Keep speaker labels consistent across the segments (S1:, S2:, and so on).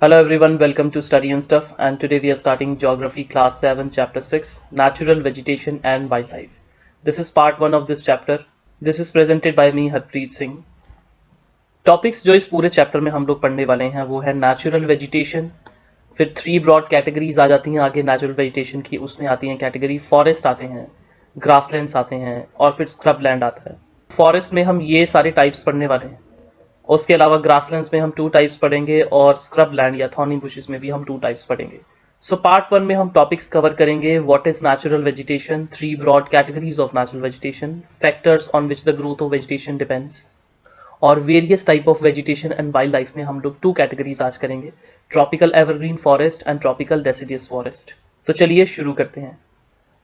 S1: Hello everyone, welcome to Study and Stuff, and today we are starting Geography Class 7 Chapter 6 Natural Vegetation and Wildlife. This is part 1 of this chapter. This is presented by me Harpreet Singh. Topics जो इस पूरे chapter में हम लोग पढ़ने वाले हैं वो है नेचुरल वेजिटेशन, फिर 3 ब्रॉड कैटेगरीज आ जाती हैं आगे नेचुरल वेजिटेशन की, उसमें आती हैं कैटेगरी फॉरेस्ट आते हैं, ग्रासलैंड्स आते हैं और फिर स्क्रब लैंड आता है। फॉरेस्ट में हम ये सारे टाइप्स पढ़ने वाले हैं। उसके अलावा ग्रासलैंड्स में हम 2 टाइप्स पढ़ेंगे और स्क्रब लैंड या थॉर्नी बुशेस में भी हम 2 टाइप्स पढ़ेंगे। सो पार्ट 1 में हम टॉपिक्स कवर करेंगे। What is natural vegetation, 3 broad categories of natural vegetation, factors on which the growth of vegetation depends, और various type of vegetation and wild life में हम लोग 2 कैटेगरीज आज करेंगे, tropical evergreen forest and tropical deciduous forest. तो चलिए शुरू करते हैं।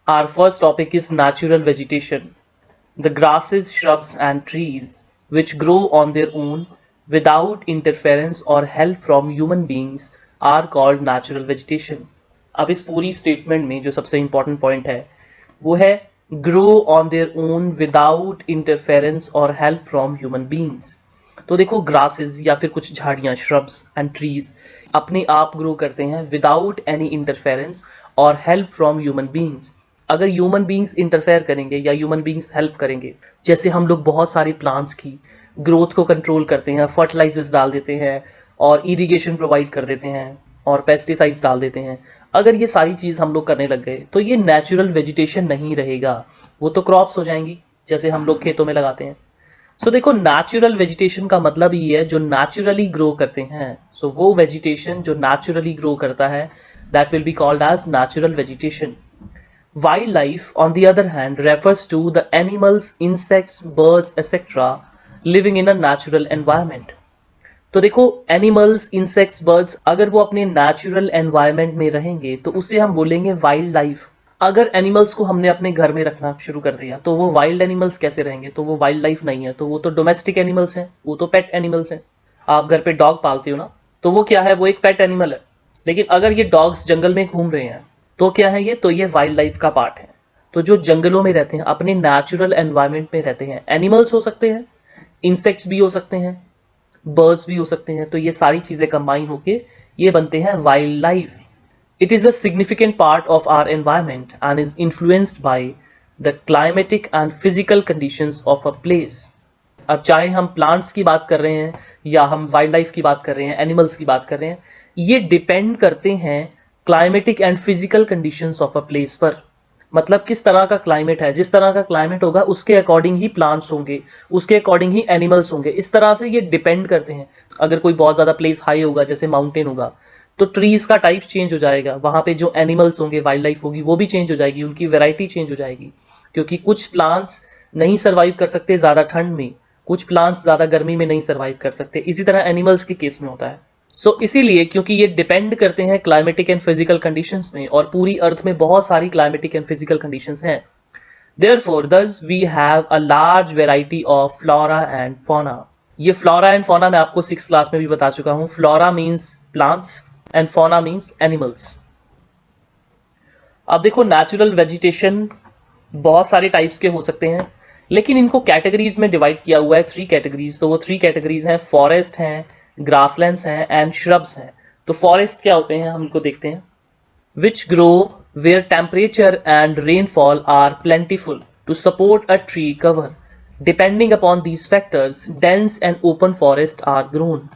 S1: Our first topic is natural vegetation. The grasses, shrubs and trees which grow on their own without interference or help from human beings are called natural vegetation. अब इस पूरी statement में जो सबसे इंपॉर्टेंट पॉइंट है वो है grow on their own without interference or help from human beings. तो देखो ग्रासेस या फिर कुछ झाड़ियां, shrubs and trees अपने आप ग्रो करते हैं without any interference और help from human beings. अगर ह्यूमन बींग्स इंटरफेयर करेंगे या ह्यूमन बींग्स हेल्प करेंगे, जैसे हम लोग बहुत सारे प्लांट्स की ग्रोथ को कंट्रोल करते हैं, फर्टिलाइजर्स डाल देते हैं और इरिगेशन प्रोवाइड कर देते हैं और पेस्टिसाइड्स डाल देते हैं, अगर ये सारी चीज हम लोग करने लग गए तो ये नेचुरल वेजिटेशन नहीं रहेगा, वो तो क्रॉप्स हो जाएंगी जैसे हम लोग खेतों में लगाते हैं। सो देखो नेचुरल वेजिटेशन का मतलब ये है जो नेचुरली ग्रो करते हैं। सो वो वेजिटेशन जो नेचुरली ग्रो करता है that will be called as natural vegetation. Wildlife, on the other hand, refers to the animals, insects, birds, etc. living in a natural environment. तो देखो एनिमल्स, इंसेक्ट्स, बर्ड्स अगर वो अपने नेचुरल एनवायरनमेंट में रहेंगे तो उसे हम बोलेंगे वाइल्ड लाइफ. अगर एनिमल्स को हमने अपने घर में रखना शुरू कर दिया तो वो वाइल्ड एनिमल्स कैसे रहेंगे? तो वो वाइल्ड लाइफ नहीं है, तो वो तो डोमेस्टिक एनिमल्स हैं, वो तो पेट एनिमल्स हैं. आप घर पे डॉग पालते हो ना, तो वो क्या है? वो एक पेट एनिमल है. लेकिन अगर ये डॉग्स जंगल में घूम रहे हैं तो क्या है ये? तो ये वाइल्ड लाइफ का पार्ट है. तो जो जंगलों में रहते हैं, अपने नेचुरल एनवायरनमेंट में रहते हैं, एनिमल्स हो सकते हैं, इंसेक्ट्स भी हो सकते हैं, बर्ड्स भी हो सकते हैं, तो ये सारी चीजें कंबाइन होके ये बनते हैं wildlife. It is a significant part of our environment and is influenced by the climatic and physical conditions of a place. अब चाहे हम प्लांट्स की बात कर रहे हैं या हम वाइल्ड लाइफ की बात कर रहे हैं, एनिमल्स की बात कर रहे हैं, ये डिपेंड करते हैं climatic and physical conditions of a place पर. मतलब किस तरह का क्लाइमेट है, जिस तरह का क्लाइमेट होगा उसके अकॉर्डिंग ही प्लांट्स होंगे, उसके अकॉर्डिंग ही एनिमल्स होंगे. इस तरह से ये डिपेंड करते हैं. अगर कोई बहुत ज्यादा प्लेस हाई होगा जैसे माउंटेन होगा तो ट्रीज का टाइप चेंज हो जाएगा, वहां पे जो एनिमल्स होंगे, वाइल्ड लाइफ होगी वो भी चेंज हो जाएगी, उनकी वेराइटी चेंज हो जाएगी. क्योंकि कुछ प्लांट्स नहीं सर्वाइव कर सकते ज्यादा ठंड में, कुछ प्लांट्स ज्यादा गर्मी में नहीं सर्वाइव कर सकते. इसी तरह एनिमल्स के केस में होता है. इसीलिए क्योंकि ये डिपेंड करते हैं क्लाइमेटिक एंड फिजिकल कंडीशंस में, और पूरी अर्थ में बहुत सारी क्लाइमेटिक एंड फिजिकल कंडीशंस हैं. Therefore, thus we have a large variety of flora and fauna. ये फ्लोरा एंड फौना मैं आपको 6th क्लास में भी बता चुका हूं. Flora means plants and fauna means animals. अब देखो नेचुरल वेजिटेशन बहुत सारे टाइप्स के हो सकते हैं, लेकिन इनको कैटेगरीज में डिवाइड किया हुआ है, 3 कैटेगरीज. तो वो 3 कैटेगरीज हैं, फॉरेस्ट हैं, ग्रासलैंड्स हैं एंड श्रब्स हैं. तो फॉरेस्ट क्या होते हैं हम इनको देखते हैं. Which grow where temperature and rainfall are plentiful to support a tree cover. Depending upon these factors dense and open forest are grown.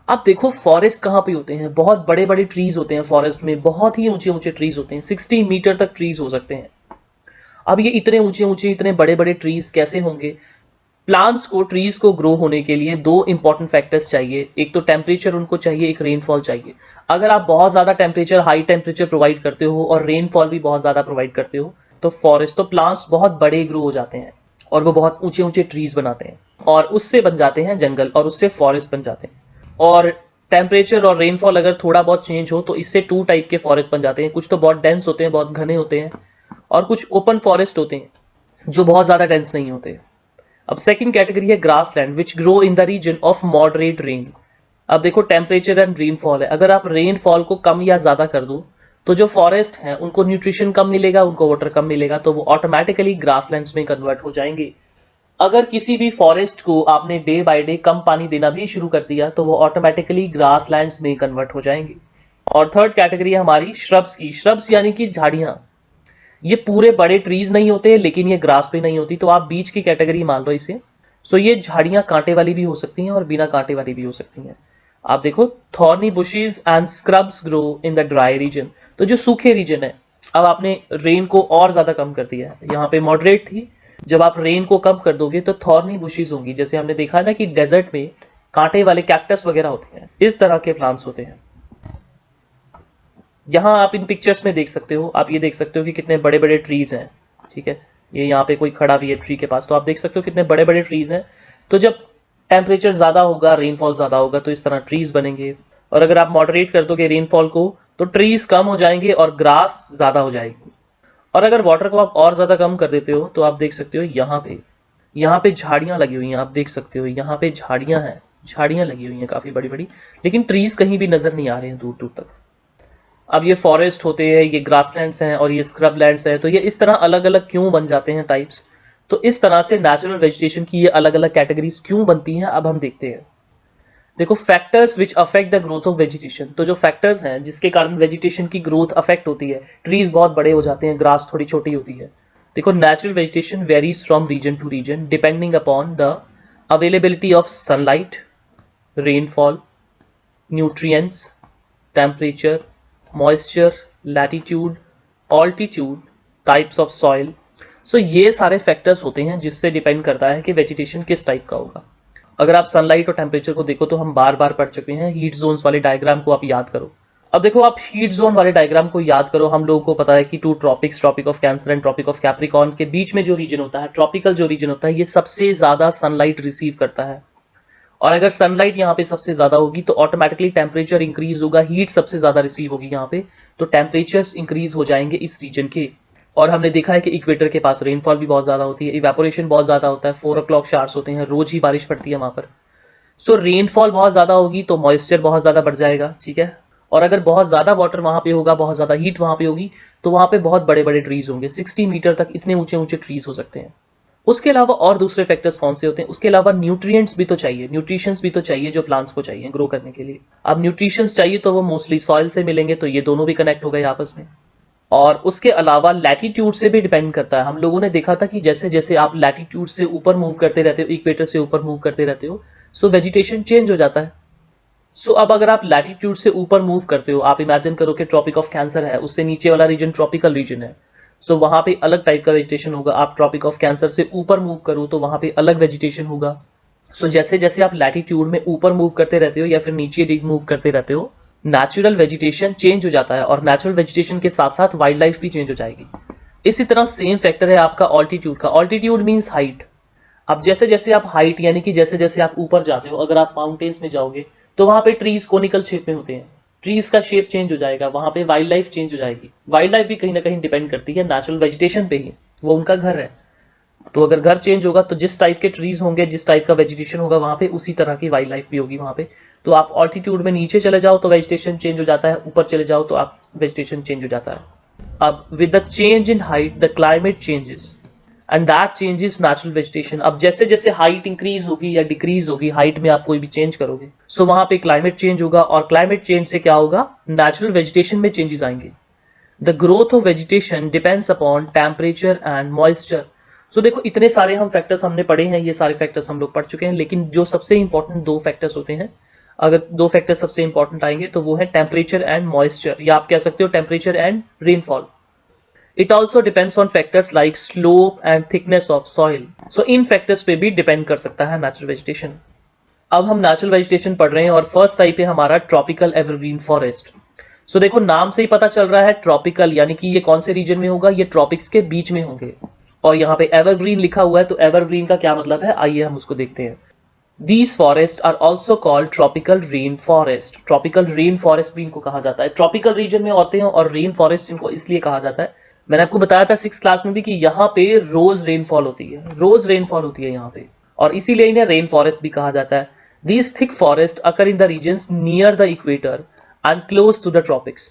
S1: अब देखो फॉरेस्ट कहाँ पे होते हैं? बहुत बड़े बड़े ट्रीज होते हैं फॉरेस्ट में, बहुत ही ऊंचे ऊंचे ट्रीज होते हैं, 60 मीटर तक ट्रीज हो सकते हैं. अब ये इतने ऊंचे ऊंचे इतने बड़े बड़े ट्रीज कैसे होंगे? प्लांट्स को, ट्रीज को ग्रो होने के लिए 2 इंपॉर्टेंट फैक्टर्स चाहिए. एक तो टेम्परेचर उनको चाहिए, एक रेनफॉल चाहिए. अगर आप बहुत ज्यादा टेम्परेचर, हाई टेम्परेचर प्रोवाइड करते हो और रेनफॉल भी बहुत ज्यादा प्रोवाइड करते हो तो फॉरेस्ट, तो प्लांट्स बहुत बड़े ग्रो हो जाते हैं और वो बहुत ऊंचे ऊंचे ट्रीज बनाते हैं और उससे बन जाते हैं जंगल और उससे फॉरेस्ट बन जाते हैं. और टेम्परेचर और रेनफॉल अगर थोड़ा बहुत चेंज हो तो इससे 2 टाइप के फॉरेस्ट बन जाते हैं. कुछ तो बहुत डेंस होते हैं, बहुत घने होते हैं, और कुछ ओपन फॉरेस्ट होते हैं जो बहुत ज्यादा डेंस नहीं होते. अब सेकंड कैटेगरी है grassland which grow in the region of moderate rain. अब देखो टेम्परेचर एंड रेनफॉल है, अगर आप रेनफॉल को कम या ज्यादा कर दो तो जो फॉरेस्ट है उनको न्यूट्रिशन कम मिलेगा, उनको वाटर कम मिलेगा, तो वो ऑटोमेटिकली ग्रासलैंड्स में कन्वर्ट हो जाएंगे. अगर किसी भी फॉरेस्ट को आपने डे बाय डे कम पानी देना भी शुरू कर दिया तो वो ऑटोमेटिकली ग्रासलैंड्स में कन्वर्ट हो जाएंगे। और थर्ड कैटेगरी है हमारी श्रब्स की। श्रब्स यानी कि झाड़ियां। ये पूरे बड़े ट्रीज नहीं होते लेकिन ये ग्रास पे नहीं होती, तो आप बीच की कैटेगरी मान लो इसे। सो ये झाड़ियां कांटे वाली भी हो सकती हैं और बिना कांटे वाली भी हो सकती हैं। आप देखो, thorny bushes and scrubs grow in the dry region. तो जो सूखे रीजन है, अब आपने रेन को और ज्यादा कम कर दिया है, यहाँ पे मॉडरेट थी, जब आप रेन को कम कर दोगे तो थॉर्नी बुशेस होंगी। जैसे हमने देखा ना कि डेजर्ट में कांटे वाले कैक्टस वगैरह होते हैं, इस तरह के प्लांट्स होते हैं। यहाँ आप इन पिक्चर्स में देख सकते हो, आप ये देख सकते हो कि कितने बड़े बड़े ट्रीज हैं। ठीक है, ये यहाँ पे कोई खड़ा भी है ट्री के पास, तो आप देख सकते हो कितने बड़े बड़े ट्रीज हैं। तो जब टेम्परेचर ज्यादा होगा, रेनफॉल ज्यादा होगा, तो इस तरह ट्रीज बनेंगे। और अगर आप मॉडरेट कर दोगे रेनफॉल को तो ट्रीज कम हो जाएंगे और ग्रास ज्यादा हो जाएगी। और अगर वाटर को आप और ज्यादा कम कर देते हो तो आप देख सकते हो यहाँ पे झाड़ियां लगी हुई हैं। आप देख सकते हो यहाँ पे झाड़ियां हैं, झाड़ियां लगी हुई हैं काफी बड़ी बड़ी, लेकिन ट्रीज कहीं भी नजर नहीं आ रहे हैं दूर दूर तक। अब ये फॉरेस्ट होते हैं, ये ग्रासलैंड्स हैं और ये स्क्रब लैंड्स हैं, तो ये इस तरह अलग अलग क्यों बन जाते हैं टाइप्स। तो इस तरह से नेचुरल वेजिटेशन की ये अलग अलग कैटेगरीज क्यों बनती हैं, अब हम देखते हैं। देखो, factors which affect the growth of vegetation. तो जो फैक्टर्स हैं जिसके कारण वेजिटेशन की ग्रोथ अफेक्ट होती है, ट्रीज बहुत बड़े हो जाते हैं, ग्रास थोड़ी छोटी होती है। देखो, natural vegetation varies from region to region depending upon the availability of sunlight, rainfall, nutrients, temperature, moisture, latitude, altitude, types of soil. So ये सारे फैक्टर्स होते हैं जिससे डिपेंड करता है कि वेजिटेशन किस टाइप का होगा। अगर आप सनलाइट और टेम्परेचर को देखो तो हम बार बार पढ़ चुके हैं। हीट जोन्स वाले डायग्राम को आप याद करो। अब देखो, आप हीट जोन वाले डायग्राम को याद करो। हम लोगों को पता है कि two tropics, Tropic of Cancer and Tropic of Capricorn के बीच में जो रीजन होता है, ट्रॉपिकल जो रीजन होता है, ये सबसे ज्यादा सनलाइट रिसीव करता है। और अगर सनलाइट यहाँ पे सबसे ज्यादा होगी तो ऑटोमेटिकली टेम्परेचर इंक्रीज होगा, हीट सबसे ज्यादा रिसीव होगी यहाँ पे, तो टेम्परेचर्स इंक्रीज हो जाएंगे इस रीजन के। और हमने देखा है कि इक्वेटर के पास रेनफॉल भी बहुत ज्यादा होती है, इवेपोरेशन बहुत ज्यादा होता है, 4 o'clock शार्स होते हैं, रोज ही बारिश पड़ती है वहां पर। सो रेनफॉल बहुत ज्यादा होगी तो मॉइस्चर बहुत ज्यादा बढ़ जाएगा। ठीक है, और अगर बहुत ज्यादा वाटर वहां पे होगा, बहुत ज्यादा हीट वहां पे होगी, तो वहां पे बहुत बड़े बड़े ट्रीज होंगे, 60 मीटर तक इतने ऊंचे ऊंचे ट्रीज हो सकते हैं। उसके अलावा और दूसरे फैक्टर्स कौन से होते हैं? उसके अलावा न्यूट्रिएंट्स भी तो चाहिए, न्यूट्रिशंस भी तो चाहिए जो प्लांट्स को चाहिए ग्रो करने के लिए। अब न्यूट्रिशंस चाहिए तो वो मोस्टली सॉइल से मिलेंगे, तो ये दोनों भी कनेक्ट हो गए आपस में। और उसके अलावा लैटिट्यूड से भी डिपेंड करता है। हम लोगों ने देखा था कि जैसे जैसे आप लैटिट्यूड से ऊपर मूव करते रहते हो, इक्वेटर से ऊपर मूव करते रहते हो, सो वेजिटेशन चेंज हो जाता है। सो अब अगर आप लैटिट्यूड से ऊपर मूव करते हो, आप इमेजिन करो कि ट्रॉपिक ऑफ कैंसर है, उससे नीचे वाला रीजन ट्रॉपिकल रीजन है, सो वहां पे अलग टाइप का वेजिटेशन होगा। आप ट्रॉपिक ऑफ कैंसर से ऊपर मूव करो तो वहां पे अलग वेजिटेशन होगा। सो जैसे जैसे आप लैटिट्यूड में ऊपर मूव करते रहते हो या फिर नीचे मूव करते रहते हो, नेचुरल वेजिटेशन चेंज हो जाता है और नेचुरल वेजिटेशन के साथ साथ वाइल्ड लाइफ भी चेंज हो जाएगी। इसी तरह सेम फैक्टर है आपका ऑल्टीट्यूड का। Altitude means height. अब जैसे जैसे आप हाइट यानी कि जैसे जैसे आप ऊपर जाते हो, अगर आप माउंटेन्स में जाओगे तो वहां पे ट्रीज कोनिकल शेप में होते हैं, ट्रीज का शेप चेंज हो जाएगा, वहां पे वाइल्ड लाइफ चेंज हो जाएगी। वाइल्ड लाइफ भी कहीं ना कहीं डिपेंड करती है नेचुरल वेजिटेशन पे ही, वो उनका घर है। तो अगर घर चेंज होगा तो जिस टाइप के ट्रीज होंगे, जिस टाइप का वेजिटेशन होगा वहां पे, उसी तरह की वाइल्ड लाइफ भी होगी वहां पे। तो आप ऑल्टीट्यूड में नीचे चले जाओ तो वेजिटेशन चेंज हो जाता है, ऊपर चले जाओ तो आप वेजिटेशन चेंज हो जाता है। अब with the change in height the climate changes and that changes natural vegetation. अब जैसे जैसे हाइट इंक्रीज होगी या डिक्रीज होगी, हाइट में आप कोई भी चेंज करोगे, सो वहां पे क्लाइमेट चेंज होगा, और क्लाइमेट चेंज से क्या होगा? नेचुरल वेजिटेशन में चेंजेस आएंगे। The growth of vegetation depends upon temperature and moisture. So देखो, इतने सारे हम फैक्टर्स हमने पढ़े हैं, ये सारे फैक्टर्स हम लोग पढ़ चुके हैं, लेकिन जो सबसे इंपॉर्टेंट दो फैक्टर्स होते हैं, अगर दो फैक्टर सबसे इंपॉर्टेंट आएंगे तो वो है टेम्परेचर एंड मॉइस्चर, या आप कह सकते हो temperature and rainfall. It also depends on factors like slope and thickness of soil. So in factors पे भी depend कर सकता है natural vegetation। अब हम natural vegetation पढ़ रहे हैं और first type है हमारा tropical evergreen forest। So देखो, नाम से ही पता चल रहा है tropical, यानी कि ये कौन से region में होगा? ये tropics के बीच में होंगे। और यहाँ पे evergreen लिखा हुआ है, तो evergreen का क्या मतलब है, आइए हम उसको देखते हैं। These forests are also called tropical rain forest। Tropical rain forest भी इनको कहा जाता है। Tropical region में होते हैं और rain forest इनको इसलिए कहा जाता है, मैंने आपको बताया था 6th क्लास में भी कि यहाँ पे रोज रेनफॉल होती है, रोज रेनफॉल होती है यहाँ पे, और इसीलिए इन्हें रेन फॉरेस्ट भी कहा जाता है। These thick forests occur in the regions near the equator and close to the tropics।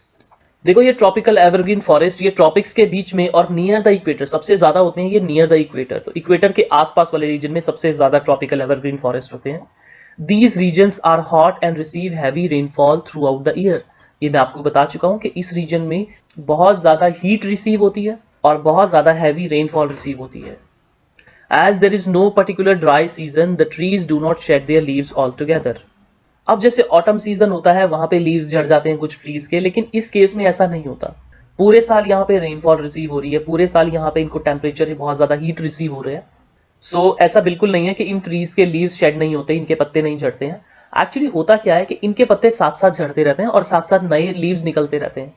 S1: देखो ये ट्रॉपिकल एवरग्रीन फॉरेस्ट, ये ट्रॉपिक्स के बीच में और नियर द इक्वेटर सबसे ज्यादा होते हैं, ये नियर द इक्वेटर, तो इक्वेटर के आसपास वाले रीजन में सबसे ज्यादा ट्रॉपिकल एवरग्रीन फॉरेस्ट होते हैं। These regions are hot and receive heavy rainfall throughout the year. ये मैं आपको बता चुका हूं कि इस रीजन में बहुत ज्यादा हीट रिसीव होती है और बहुत ज्यादा हैवी रेनफॉल रिसीव होती है। As there is no particular dry season the trees do not shed their leaves altogether. अब जैसे ऑटम सीजन होता है वहां पे लीव्स झड़ जाते हैं कुछ ट्रीज के, लेकिन इस केस में ऐसा नहीं होता। पूरे साल यहाँ पे रेनफॉल रिसीव हो रही है, पूरे साल यहाँ पे इनको टेम्परेचर बहुत ज्यादा हीट रिसीव हो रहे हैं। सो ऐसा बिल्कुल नहीं है कि इन ट्रीज के लीव्स शेड नहीं होते, इनके पत्ते नहीं झड़ते हैं। एक्चुअली होता क्या है कि इनके पत्ते साथ साथ झड़ते रहते हैं और साथ साथ नए लीव्स निकलते रहते हैं।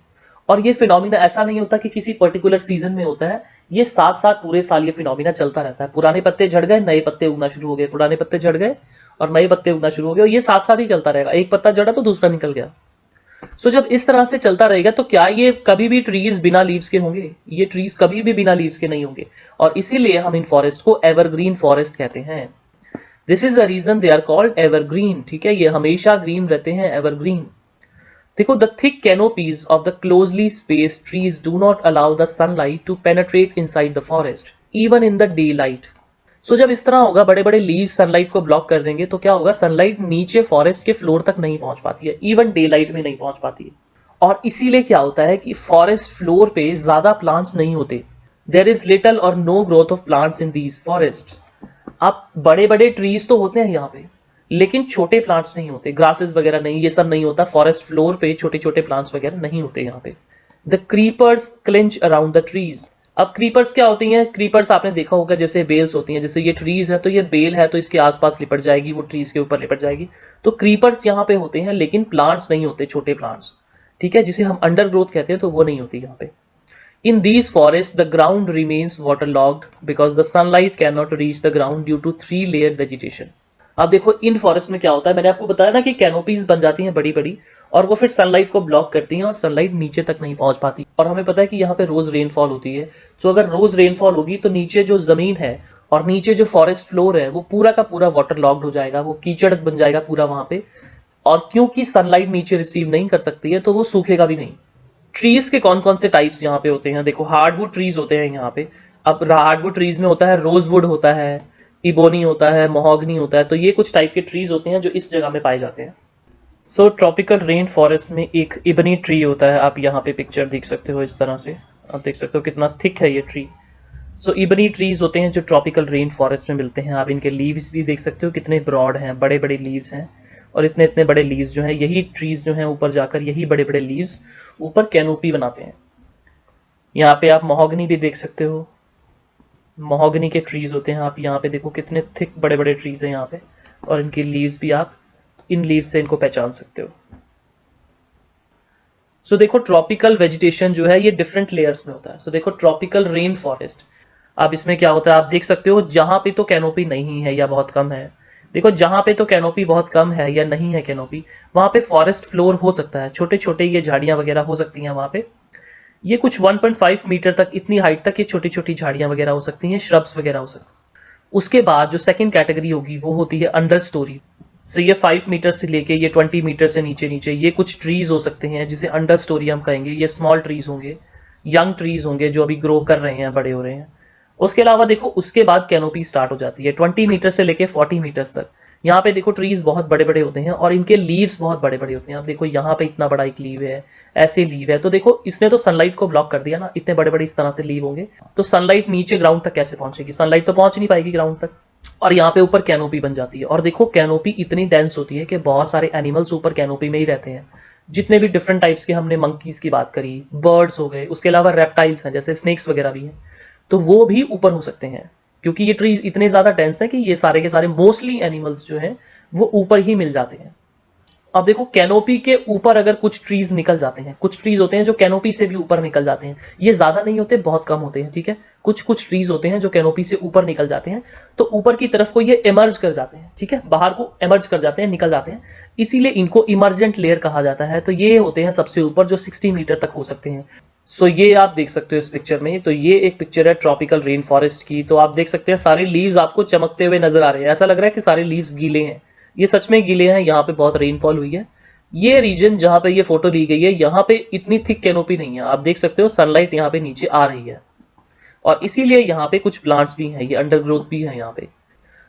S1: और ये फिनोमिना ऐसा नहीं होता कि किसी पर्टिकुलर सीजन में होता है, ये साथ साथ पूरे साल ये फिनोमिना चलता रहता है। पुराने पत्ते झड़ गए, नए पत्ते उगना शुरू हो गए, पुराने पत्ते झड़ गए और नए पत्ते उगना शुरू हो गए, और ये साथ साथ ही चलता रहेगा। एक पत्ता झड़ा तो दूसरा निकल गया। सो जब इस तरह से चलता रहेगा तो क्या ये कभी भी ट्रीज बिना लीव्स के होंगे? ये ट्रीज कभी भी बिना लीव्स के नहीं होंगे, और इसीलिए हम इन फॉरेस्ट को एवरग्रीन फॉरेस्ट कहते हैं। This is the reason they are called evergreen. ठीक है, ये हमेशा ग्रीन रहते हैं, एवरग्रीन। देखो, the thick canopies of the closely spaced trees do not allow the sunlight to penetrate inside the forest even in the day light. So जब इस तरह होगा, बड़े बड़े लीव्स सनलाइट को ब्लॉक कर देंगे, तो क्या होगा, सनलाइट नीचे फॉरेस्ट के फ्लोर तक नहीं पहुंच पाती है, इवन डे लाइट में नहीं पहुंच पाती है। और इसीलिए क्या होता है कि फॉरेस्ट फ्लोर पे ज्यादा प्लांट्स नहीं होते। There is little or no growth of plants in these forest. अब बड़े बड़े ट्रीज तो होते हैं यहाँ पे, लेकिन छोटे प्लांट्स नहीं होते, ग्रासेस वगैरह नहीं, ये सब नहीं होता। फॉरेस्ट फ्लोर पे छोटे छोटे प्लांट्स वगैरह नहीं होते यहाँ पे। The creepers clinch around the trees. अब क्रीपर्स क्या होती हैं? क्रीपर्स आपने देखा होगा जैसे बेल्स होती हैं, जैसे ये ट्रीज है तो ये बेल है तो इसके आसपास लिपट जाएगी, वो ट्रीज के ऊपर लिपट जाएगी। तो क्रीपर्स यहाँ पे होते हैं, लेकिन प्लांट्स नहीं होते, छोटे प्लांट्स। ठीक है, जिसे हम अंडरग्रोथ कहते हैं, तो वो नहीं होती यहाँ पे। In these forests, the ground remains waterlogged because the sunlight cannot reach the ground due to three-layered vegetation. अब देखो, इन फॉरेस्ट में क्या होता है, मैंने आपको बताया ना कि कैनोपीज बन जाती हैं बड़ी बड़ी, और वो फिर सनलाइट को ब्लॉक करती हैं और सनलाइट नीचे तक नहीं पहुंच पाती। और हमें पता है कि यहाँ पे रोज रेनफॉल होती है। तो अगर रोज रेनफॉल होगी तो नीचे जो जमीन है और नीचे जो फॉरेस्ट फ्लोर है वो पूरा का पूरा वाटर लॉक्ड हो जाएगा, वो कीचड़ बन जाएगा पूरा वहां पे। और क्योंकि सनलाइट नीचे रिसीव नहीं कर सकती है तो वो सूखेगा भी नहीं। ट्रीज के कौन कौन से टाइप्स यहाँ पे होते हैं? देखो, हार्डवुड ट्रीज होते हैं यहाँ पे। अब हार्डवुड ट्रीज में होता है रोजवुड होता है, इबोनी होता है, मोहॉगनी होता है। तो ये कुछ टाइप के ट्रीज होते हैं जो इस जगह में पाए जाते हैं। सो ट्रॉपिकल रेन फॉरेस्ट में एक इबनी ट्री होता है। आप यहाँ पे पिक्चर देख सकते हो, इस तरह से आप देख सकते हो कितना थिक है ये ट्री। सो इबनी ट्रीज होते हैं जो ट्रॉपिकल रेन फॉरेस्ट में मिलते हैं। आप इनके लीव्स भी देख सकते हो कितने ब्रॉड हैं, बड़े बड़े लीव्स हैं। और इतने इतने बड़े लीव्स जो हैं, यही ट्रीज जो हैं ऊपर जाकर यही बड़े बड़े लीव्स ऊपर कैनोपी बनाते हैं। यहाँ पे आप महोगनी भी देख सकते हो, महोगनी के ट्रीज होते हैं। आप यहाँ पे देखो कितने थिक बड़े बड़े ट्रीज हैं यहाँ पे, और इनकी लीव्स भी आप इन लीव्स से इनको पहचान सकते हो। सो देखो, ट्रॉपिकल वेजिटेशन जो है ये डिफरेंट लेयर्स में होता है। सो देखो, ट्रॉपिकल रेन फॉरेस्ट, अब इसमें क्या होता है आप देख सकते हो, जहां पे तो कैनोपी नहीं है या बहुत कम है। देखो, जहां पे तो कैनोपी बहुत कम है या नहीं है कैनोपी, वहां पे फॉरेस्ट फ्लोर हो सकता है, छोटे छोटे ये झाड़ियां वगैरह हो सकती हैं वहां पे। ये कुछ 1.5 मीटर तक, इतनी हाइट तक ये छोटी छोटी झाड़ियां वगैरह हो सकती हैं, श्रब्स वगैरह हो सकती हैं। उसके बाद जो सेकंड कैटेगरी होगी वो होती है अंडर स्टोरी। सो ये 5 मीटर से लेके ये 20 मीटर से नीचे नीचे ये कुछ ट्रीज हो सकते हैं जिसे अंडर स्टोरी हम कहेंगे। ये स्मॉल ट्रीज होंगे, यंग ट्रीज होंगे जो अभी ग्रो कर रहे हैं, बड़े हो रहे हैं। उसके अलावा देखो, उसके बाद कैनोपी स्टार्ट हो जाती है 20 मीटर से लेके 40 मीटर्स तक। यहाँ पे देखो ट्रीज बहुत बड़े बड़े होते हैं और इनके लीव्स बहुत बड़े बड़े होते हैं। आप देखो यहाँ पे इतना बड़ा एक लीव है, ऐसे लीव है। तो देखो, इसने तो सनलाइट को ब्लॉक कर दिया ना, इतने बड़े बड़े इस तरह से लीव होंगे, तो सनलाइट नीचे ग्राउंड तक कैसे पहुंचेगी? सनलाइट तो पहुंच नहीं पाएगी ग्राउंड तक। और यहाँ पे ऊपर कैनोपी बन जाती है। और देखो, कैनोपी इतनी डेंस होती है कि बहुत सारे एनिमल्स ऊपर कैनोपी में ही रहते हैं। जितने भी डिफरेंट टाइप्स के, हमने मंकीज की बात करी, बर्ड्स हो गए, उसके अलावा रेप्टाइल्स हैं जैसे स्नेक्स वगैरह भी हैं, तो वो भी ऊपर हो सकते हैं। क्योंकि ये ट्रीज इतने ज्यादा डेंस है कि ये सारे के सारे मोस्टली एनिमल्स जो हैं वो ऊपर ही मिल जाते हैं। अब देखो, कैनोपी के ऊपर अगर कुछ ट्रीज निकल जाते हैं, कुछ ट्रीज होते हैं जो कैनोपी से भी ऊपर निकल जाते हैं। ये ज्यादा नहीं होते, बहुत कम होते हैं, ठीक है। कुछ कुछ ट्रीज होते हैं जो कैनोपी से ऊपर निकल जाते हैं, तो ऊपर की तरफ को ये इमर्ज कर जाते हैं, ठीक है, बाहर को इमर्ज कर जाते हैं, निकल जाते हैं। इसीलिए इनको इमर्जेंट लेयर कहा जाता है। तो ये होते हैं सबसे ऊपर, जो 60 मीटर तक हो सकते हैं। सो ये आप देख सकते हो इस पिक्चर में। तो ये एक पिक्चर है ट्रॉपिकल रेन फॉरेस्ट की। तो आप देख सकते हैं सारे लीव्स आपको चमकते हुए नजर आ रहे हैं, ऐसा लग रहा है कि सारे लीव्स गीले हैं। ये सच में गीले हैं, यहाँ पे बहुत रेनफॉल हुई है। ये रीजन जहां पे ये फोटो ली गई है, यहाँ पे इतनी थिक कैनोपी नहीं है, आप देख सकते हो सनलाइट यहाँ पे नीचे आ रही है और इसीलिए यहाँ पे कुछ प्लांट्स भी हैं, ये अंडरग्रोथ भी है यहाँ पे।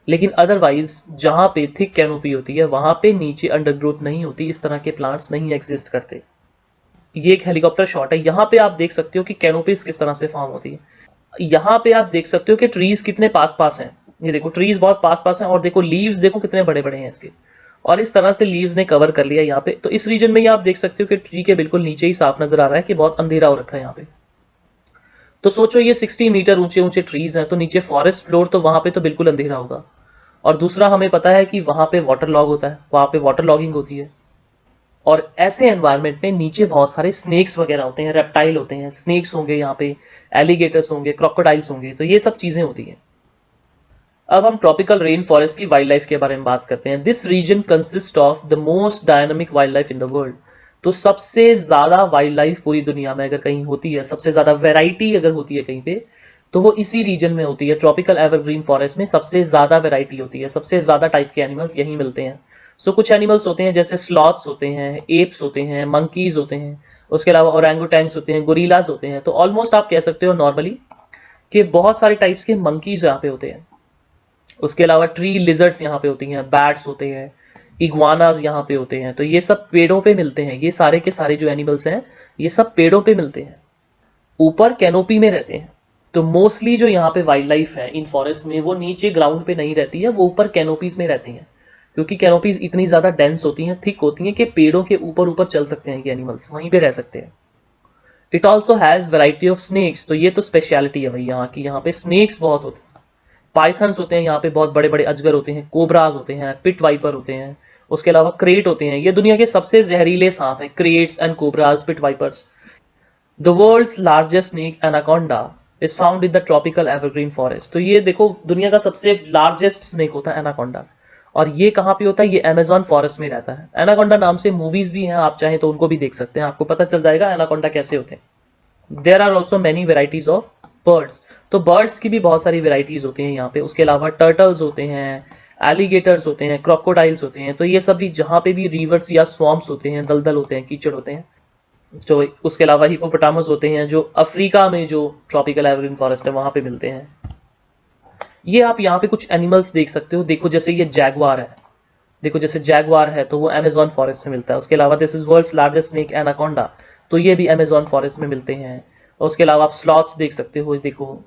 S1: लेकिन अदरवाइज जहां पे थिक कैनोपी होती है वहां पे नीचे अंडरग्रोथ नहीं होती, इस तरह के प्लांट्स नहीं एग्जिस्ट करते। ये एक हेलीकॉप्टर शॉट है, यहाँ पे आप देख सकते हो कि कैनोपीज किस तरह से फॉर्म होती है। यहाँ पे आप देख सकते हो कि ट्रीज कितने पास पास हैं, ये देखो ट्रीज बहुत पास पास हैं और देखो लीव्स देखो कितने बड़े बड़े हैं इसके, और इस तरह से लीव्स ने कवर कर लिया यहाँ पे। तो इस रीजन में ये आप देख सकते हो कि ट्री के बिल्कुल नीचे ही साफ नजर आ रहा है कि बहुत अंधेरा हो रखा है यहाँ पे। तो सोचो ये 60 मीटर ऊंचे ऊंचे ट्रीज हैं, तो नीचे फॉरेस्ट फ्लोर, तो वहां पे तो बिल्कुल अंधेरा होगा। और दूसरा हमें पता है कि वहां पे वाटर लॉग होता है, वहां पे वाटर लॉगिंग होती है, और ऐसे एनवायरनमेंट में नीचे बहुत सारे स्नेक्स वगैरह होते हैं, रेप्टाइल होते हैं, स्नेक्स होंगे यहाँ पे, एलिगेटर्स होंगे, क्रोकोडाइल्स होंगे, तो ये सब चीजें होती हैं। अब हम ट्रॉपिकल रेन फॉरेस्ट की वाइल्ड लाइफ के बारे में बात करते हैं। This region consist of the most dynamic wildlife in the world. तो सबसे ज्यादा वाइल्ड लाइफ पूरी दुनिया में अगर कहीं होती है, सबसे ज्यादा वेराइटी अगर होती है कहीं पे, तो वो इसी रीजन में होती है। ट्रॉपिकल एवरग्रीन फॉरेस्ट में सबसे ज्यादा वेराइटी होती है, सबसे ज्यादा टाइप के एनिमल्स यहीं मिलते हैं। सो कुछ एनिमल्स होते हैं जैसे स्लॉथ्स होते हैं, एप्स होते हैं, मंकीज होते हैं, उसके अलावा ओरंगुटैंग्स होते हैं, गोरिल्लाज होते हैं। तो ऑलमोस्ट आप कह सकते हो नॉर्मली कि बहुत सारे टाइप्स के मंकीज यहाँ पे होते हैं। उसके अलावा ट्री लिजर्ड्स यहाँ पे होती हैं, बैट्स होते हैं, इग्वानाज यहाँ पे होते हैं। तो ये सब पेड़ों पे मिलते हैं, ये सारे के सारे जो एनिमल्स हैं ये सब पेड़ों पे मिलते हैं, ऊपर कैनोपी में रहते हैं। तो मोस्टली जो यहाँ पे वाइल्ड लाइफ है इन फॉरेस्ट में वो नीचे ग्राउंड पे नहीं रहती है, वो ऊपर कैनोपीज में रहती हैं, क्योंकि कैनोपीज इतनी ज्यादा डेंस होती हैं, थिक होती हैं कि पेड़ों के ऊपर ऊपर चल सकते हैं ये एनिमल्स, वहीं पे रह सकते हैं। It also has variety of snakes. तो ये तो स्पेशलिटी है भाई यहाँ की, यहाँ पे स्नेक्स बहुत होते हैं, पाइथन्स होते हैं यहाँ पे, बहुत बड़े बड़े अजगर होते हैं, कोबराज होते हैं, पिट वाइपर होते हैं, उसके अलावा क्रेट होते हैं। ये दुनिया के सबसे जहरीले सांप हैं, kraits and cobras, pit vipers. The world's largest snake anaconda is found in the tropical evergreen forest. तो ये देखो दुनिया का सबसे लार्जेस्ट स्नेक होता है एनाकोंडा, और ये कहाँ पे होता है, ये अमेजोन फॉरेस्ट में रहता है। एनाकोंडा नाम से मूवीज भी हैं, आप चाहें तो उनको भी देख सकते हैं, आपको पता चल जाएगा एनाकोंडा कैसे होते हैं। There are also many varieties of birds. तो बर्ड्स की भी बहुत सारी वेराइटीज होती हैं यहाँ पे। उसके अलावा टर्टल्स होते हैं, एलिगेटर्स होते हैं, क्रोकोडाइल्स होते हैं। तो ये सब भी जहाँ पे भी रिवर्स या स्वॉम्प्स होते हैं, दलदल होते हैं, कीचड़ होते हैं। तो उसके अलावा हिपोपोटामस होते हैं जो अफ्रीका में जो ट्रॉपिकल एवरग्रीन फॉरेस्ट है वहां पे मिलते हैं। ये आप यहाँ पे कुछ एनिमल्स देख सकते हो, देखो जैसे ये जैगवार है, देखो जैसे जैगवार है तो वो अमेजोन फॉरेस्ट में मिलता है। उसके अलावा this is world's largest snake anaconda, तो ये भी अमेजोन फॉरेस्ट में मिलते हैं। और उसके अलावा आप स्लॉथ्स देख सकते हो, देखो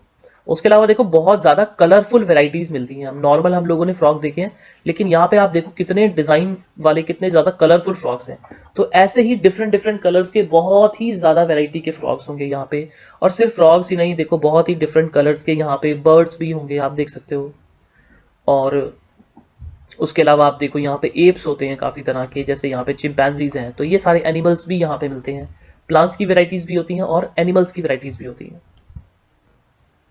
S1: उसके अलावा देखो बहुत ज्यादा कलरफुल वेराइटीज मिलती हैं। नॉर्मल हम लोगों ने फ्रॉक देखे हैं, लेकिन यहाँ पे आप देखो कितने डिजाइन वाले, कितने ज्यादा कलरफुल फ्रॉक्स हैं। तो ऐसे ही डिफरेंट डिफरेंट कलर्स के बहुत ही ज्यादा वैरायटी के फ्रॉक्स होंगे यहाँ पे। और सिर्फ फ्रॉक्स ही नहीं, देखो बहुत ही डिफरेंट कलर्स के यहाँ पे बर्ड्स भी होंगे, आप देख सकते हो। और उसके अलावा आप देखो यहाँ पे एप्स होते हैं काफी तरह के, जैसे यहाँ पे चिंपैंजीज हैं। तो ये सारे एनिमल्स भी यहाँ पे मिलते हैं। प्लांट्स की वेराइटीज भी होती हैं और एनिमल्स की वेराइटीज भी होती हैं।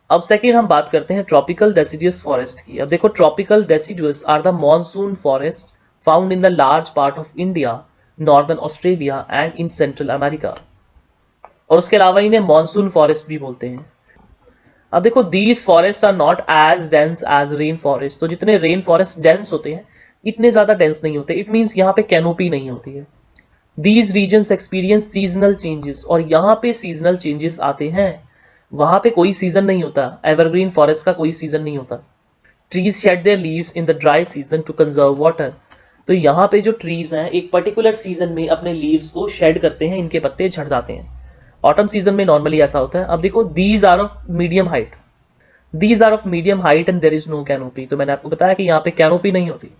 S1: अब सेकेंड हम बात करते हैं ट्रॉपिकल डेसिडुअस फॉरेस्ट की। अब देखो tropical deciduous are the monsoon forest found in the large part of India, northern Australia and in Central America. और उसके अलावा इन्हें मॉनसून फॉरेस्ट भी बोलते हैं। अब देखो these forest are not as dense as rain forest. तो जितने रेन फॉरेस्ट डेंस होते हैं इतने ज्यादा डेंस नहीं होते, इट मीन्स यहाँ पे कैनोपी नहीं होती है। These regions experience seasonal changes, और यहाँ पे सीजनल चेंजेस आते हैं, वहां पे कोई सीजन नहीं होता, एवरग्रीन फॉरेस्ट का कोई सीजन नहीं होता। Trees shade their leaves in the dry season two conserve water. तो यहाँ पे जो ट्रीज हैं एक पर्टिकुलर सीजन में अपने लीव्स को शेड करते हैं, इनके पत्ते झड़ जाते हैं। ऑटम सीजन में नॉर्मली ऐसा होता है। अब देखो these are of medium height, these are of medium height and there is no canopy. तो मैंने आपको बताया कि यहाँ पे कैनोपी नहीं होती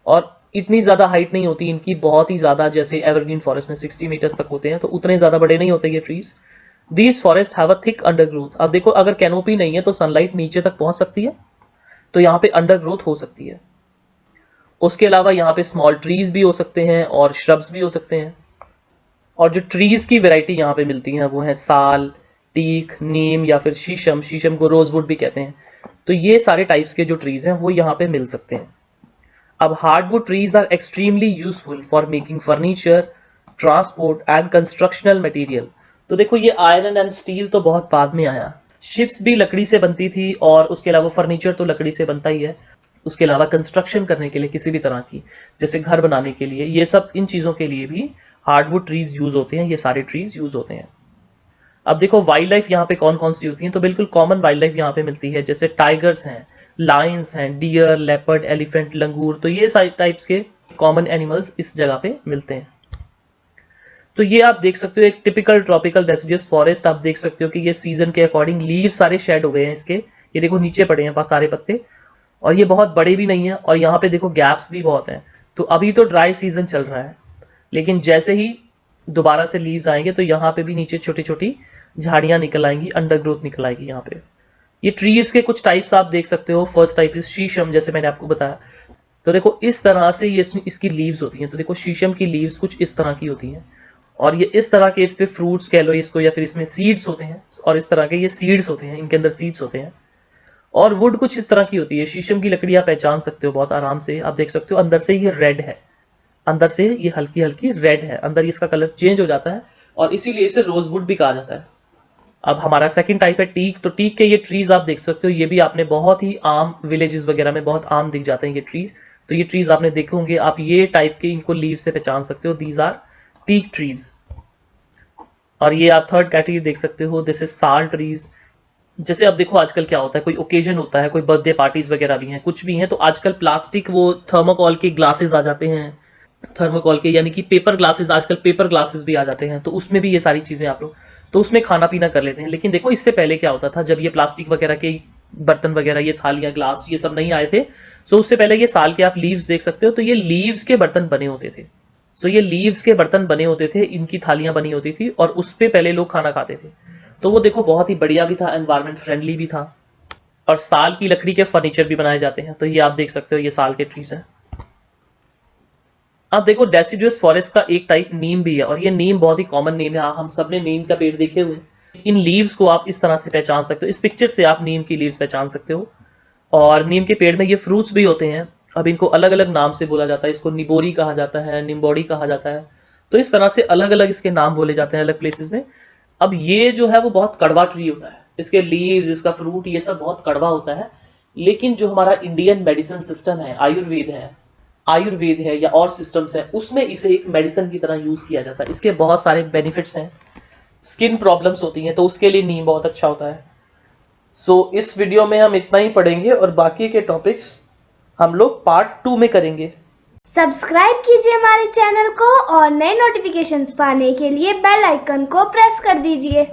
S1: और इतनी ज्यादा हाइट नहीं होती इनकी, बहुत ही ज्यादा, जैसे एवरग्रीन फॉरेस्ट में 60 मीटर्स तक होते हैं, तो उतने ज्यादा बड़े नहीं होते ये trees. These forest have a thick undergrowth. अब देखो अगर कैनोपी नहीं है तो सनलाइट नीचे तक पहुंच सकती है, तो यहाँ पे अंडरग्रोथ हो सकती है। उसके अलावा यहाँ पे स्मॉल ट्रीज भी हो सकते हैं और श्रब्स भी हो सकते हैं। और जो ट्रीज की वैरायटी यहाँ पे मिलती है वो है साल, टीक, नीम या फिर शीशम, शीशम को रोजवुड भी कहते हैं। तो ये सारे टाइप्स के जो ट्रीज हैं वो यहाँ पे मिल सकते हैं। अब hardwood trees are extremely useful for making furniture, transport and constructional material. तो देखो ये आयरन एंड स्टील तो बहुत बाद में आया, शिप्स भी लकड़ी से बनती थी और उसके अलावा फर्नीचर तो लकड़ी से बनता ही है। उसके अलावा कंस्ट्रक्शन करने के लिए किसी भी तरह की, जैसे घर बनाने के लिए, ये सब इन चीज़ों के लिए भी हार्डवुड ट्रीज यूज होते हैं, ये सारे ट्रीज यूज होते हैं। अब देखो वाइल्ड लाइफ यहाँ पे कौन कौन सी होती है, तो बिल्कुल कॉमन वाइल्ड लाइफ यहाँ पे मिलती है, जैसे टाइगर्स हैं, लायंस हैं, डियर, लेपर्ड, एलिफेंट, लंगूर, तो ये सारे टाइप्स के कॉमन एनिमल्स इस जगह पे मिलते हैं। तो ये आप देख सकते हो एक टिपिकल ट्रॉपिकल डेसिडियस फॉरेस्ट, आप देख सकते हो कि ये सीजन के अकॉर्डिंग लीव सारे शेड हो गए हैं इसके, ये देखो नीचे पड़े हैं पास सारे पत्ते, और ये बहुत बड़े भी नहीं है, और यहाँ पे देखो गैप्स भी बहुत हैं। तो अभी तो ड्राई सीजन चल रहा है, लेकिन जैसे ही दोबारा से लीव्स आएंगे तो यहाँ पे भी नीचे छोटी छोटी झाड़ियां निकल आएंगी, अंडरग्रोथ निकल आएगी यहाँ पे। ये ट्रीज के कुछ टाइप्स आप देख सकते हो। फर्स्ट टाइप इज शीशम, जैसे मैंने आपको बताया। तो देखो इस तरह से ये इसकी लीव्स होती हैं। तो देखो शीशम की लीव्स कुछ इस तरह की होती हैं, और ये इस तरह के इस पे फ्रूट्स कह लो इसको, या फिर इसमें सीड्स होते हैं, और इस तरह के ये सीड्स होते हैं, इनके अंदर सीड्स होते हैं। और वुड कुछ इस तरह की होती है। शीशम की लकड़ी आप पहचान सकते हो बहुत आराम से, आप देख सकते हो अंदर से ये रेड है, अंदर से ये हल्की हल्की रेड है, अंदर इसका कलर चेंज हो जाता है, और इसीलिए इसे रोजवुड भी कहा जाता है। अब हमारा सेकंड टाइप है टीक। तो टीक के ये ट्रीज आप देख सकते हो, ये भी आपने बहुत ही आम विलेजेस वगैरह में बहुत आम दिख जाते हैं ये ट्रीज। तो ये ट्रीज आपने देखे होंगे, आप ये टाइप के इनको लीव से पहचान सकते हो, दीज आर टीक ट्रीज। और ये आप थर्ड कैटेगरी देख सकते हो, दिस इज साल ट्रीज। जैसे अब देखो आजकल क्या होता है, कोई ओकेजन होता है, कोई बर्थडे पार्टीज वगैरह भी हैं, कुछ भी हैं, तो आजकल प्लास्टिक वो थर्मोकॉल के ग्लासेस आ जाते हैं, थर्मोकॉल के यानी कि पेपर ग्लासेस, आजकल पेपर ग्लासेस भी आ जाते हैं, तो उसमें भी ये सारी चीजें आप लोग तो उसमें खाना पीना कर लेते हैं। लेकिन देखो इससे पहले क्या होता था, जब ये प्लास्टिक वगैरह के बर्तन वगैरह, ये थालियां, ग्लास, ये सब नहीं आए थे, तो उससे पहले ये साल के आप लीव्स देख सकते हो, तो ये लीव्स के बर्तन बने होते थे। सो ये लीव्स के बर्तन बने होते थे, इनकी थालियां बनी होती थी, और उस पे पहले लोग खाना खाते थे। तो वो देखो बहुत ही बढ़िया भी था, एनवायरमेंट फ्रेंडली भी था। और साल की लकड़ी के फर्नीचर भी बनाए जाते हैं। तो ये आप देख सकते हो, ये साल के ट्रीज हैं। अब देखो डेसिडुअस फॉरेस्ट का एक टाइप नीम भी है, और ये नीम बहुत ही कॉमन नेम है। हम सब ने नीम का पेड़ देखे हुए हैं। इन लीव्स को आप इस तरह से पहचान सकते हो, इस पिक्चर से आप नीम की लीव्स पहचान सकते हो। और नीम के पेड़ में ये फ्रूट्स भी होते हैं। अब इनको अलग अलग नाम से बोला जाता है, इसको निबोरी कहा जाता है, निम्बोड़ी कहा जाता है। तो इस तरह से अलग अलग इसके नाम बोले जाते हैं अलग प्लेसेस में। अब ये जो है वो बहुत कड़वा ट्री होता है, इसके लीव्स, इसका फ्रूट, ये सब बहुत कड़वा होता है। लेकिन जो हमारा इंडियन मेडिसिन सिस्टम है, आयुर्वेद है या और सिस्टम्स हैं, उसमें इसे एक मेडिसिन की तरह यूज किया जाता है। इसके बहुत सारे बेनिफिट्स हैं। स्किन प्रॉब्लम्स होती हैं तो उसके लिए नीम बहुत अच्छा होता है। सो इस वीडियो में हम इतना ही पढ़ेंगे, और बाकी के टॉपिक्स हम लोग पार्ट 2 में करेंगे।
S2: सब्सक्राइब कीजिए हमारे चैनल को और नए नोटिफिकेशंस पाने के लिए बेल आइकन को प्रेस कर दीजिए।